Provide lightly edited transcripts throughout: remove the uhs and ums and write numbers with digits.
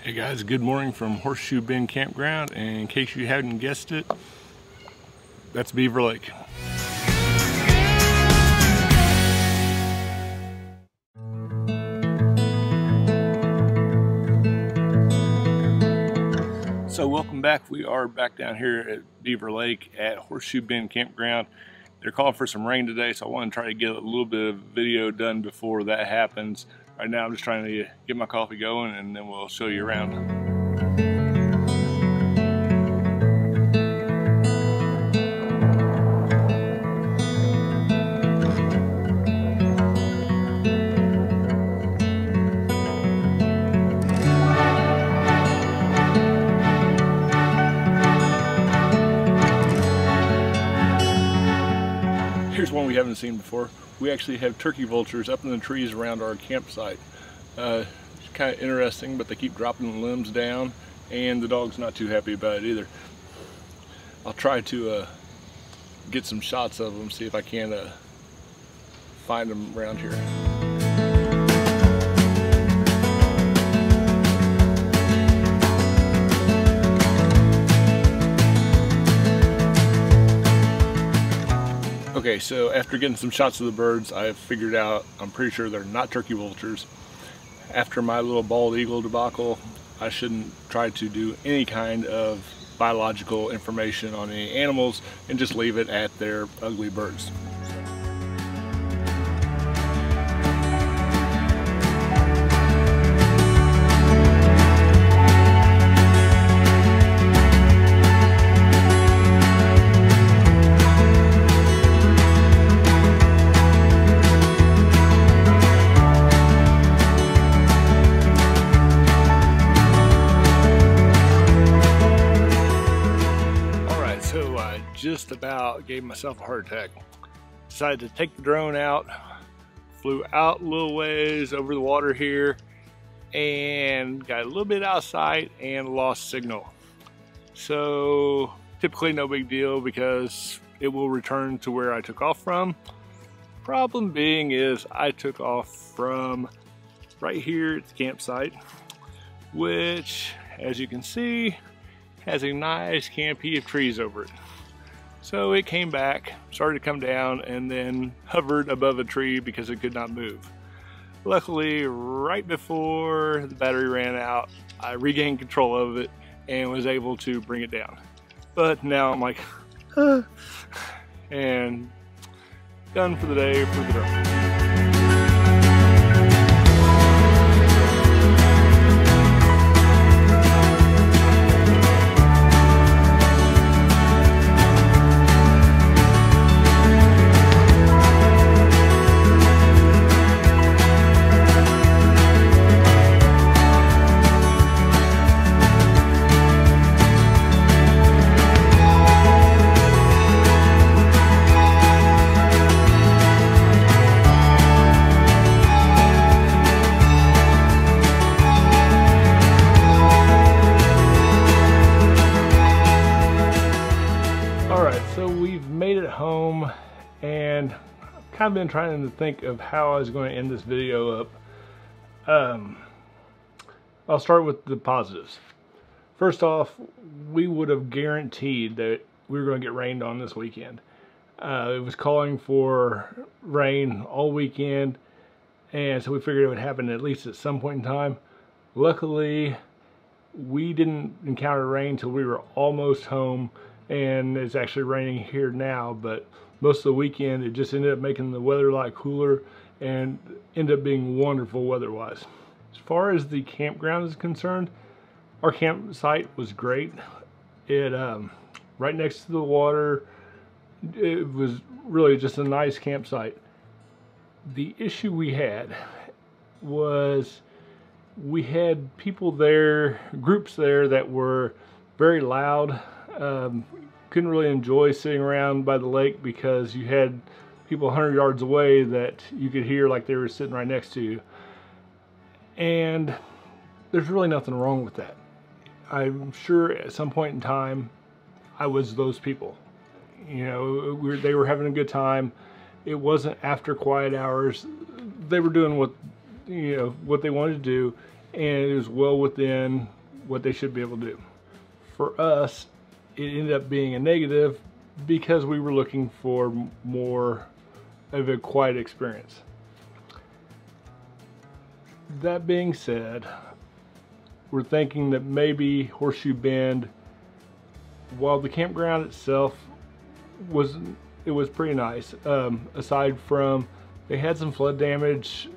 Hey guys, good morning from Horseshoe Bend Campground, and in case you hadn't guessed it, that's Beaver Lake. So welcome back. We are back down here at Beaver Lake at Horseshoe Bend Campground. They're calling for some rain today, so I want to try to get a little bit of video done before that happens. Right now I'm just trying to get my coffee going, and then we'll show you around. Here's one we haven't seen before. We actually have turkey vultures up in the trees around our campsite. It's kind of interesting, but they keep dropping the limbs down, and the dog's not too happy about it either. I'll try to get some shots of them, see if I can find them around here. Okay, so after getting some shots of the birds, I figured out, I'm pretty sure they're not turkey vultures. After my little bald eagle debacle, I shouldn't try to do any kind of biological information on any animals and just leave it at their ugly birds. Just about gave myself a heart attack. Decided to take the drone out, flew out a little ways over the water here, and got a little bit out of sight and lost signal. So typically no big deal because it will return to where I took off from. Problem being is I took off from right here at the campsite, which, as you can see, has a nice canopy of trees over it. So it came back, started to come down, and then hovered above a tree because it could not move. Luckily, right before the battery ran out, I regained control of it and was able to bring it down. But now I'm like, and done for the day for the drone. So we've made it home, and I've kind of been trying to think of how I was going to end this video up. I'll start with the positives. First off, we would have guaranteed that we were going to get rained on this weekend. It was calling for rain all weekend, and so we figured it would happen at least at some point in time. Luckily, we didn't encounter rain until we were almost home, and it's actually raining here now, but most of the weekend it just ended up making the weather a lot cooler and ended up being wonderful weather-wise. As far as the campground is concerned, our campsite was great. It right next to the water. It was really just a nice campsite. The issue we had was we had people there, groups there that were very loud. Couldn't really enjoy sitting around by the lake because you had people 100 yards away that you could hear like they were sitting right next to you. And there's really nothing wrong with that. I'm sure at some point in time I was those people. You know, they were having a good time. It wasn't after quiet hours. They were doing what they wanted to do, and it was well within what they should be able to do. For us, it ended up being a negative because we were looking for more of a quiet experience. That being said, we're thinking that maybe Horseshoe Bend, while the campground itself was pretty nice, aside from they had some flood damage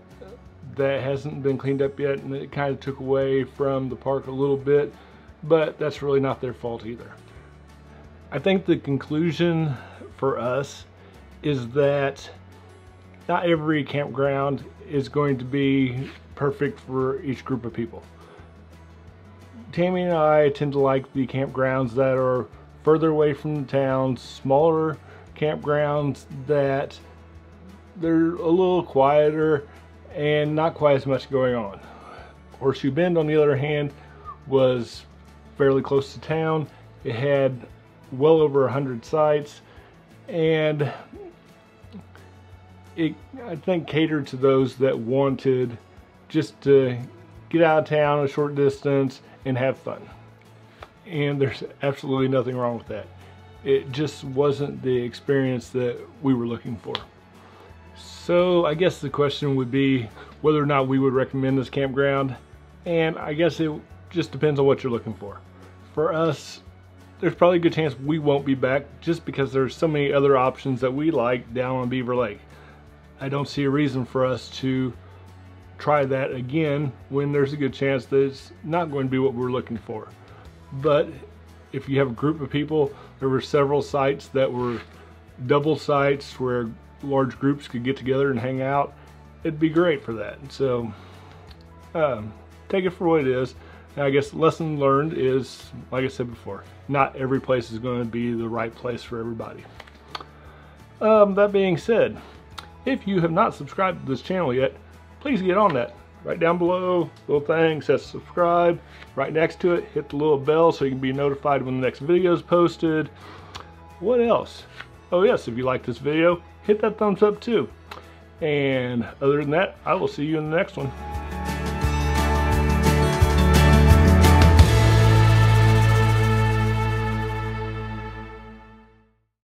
that hasn't been cleaned up yet, and it kind of took away from the park a little bit, but that's really not their fault either. I think the conclusion for us is that not every campground is going to be perfect for each group of people. Tammy and I tend to like the campgrounds that are further away from the town, smaller campgrounds that they're a little quieter and not quite as much going on. Horseshoe Bend, on the other hand, was fairly close to town. It had well over 100 sites, and it, I think, catered to those that wanted just to get out of town a short distance and have fun. And there's absolutely nothing wrong with that. It just wasn't the experience that we were looking for. So I guess the question would be whether or not we would recommend this campground, and I guess it just depends on what you're looking for. For us, there's probably a good chance we won't be back just because there's so many other options that we like down on Beaver Lake. I don't see a reason for us to try that again when there's a good chance that it's not going to be what we're looking for. But if you have a group of people, there were several sites that were double sites where large groups could get together and hang out. It'd be great for that. So take it for what it is. And I guess the lesson learned is, like I said before, not every place is going to be the right place for everybody. That being said, if you have not subscribed to this channel yet, please get on that. Right down below, little thing says subscribe. Right next to it, hit the little bell so you can be notified when the next video is posted. What else? Oh yes, if you like this video, hit that thumbs up too. And other than that, I will see you in the next one.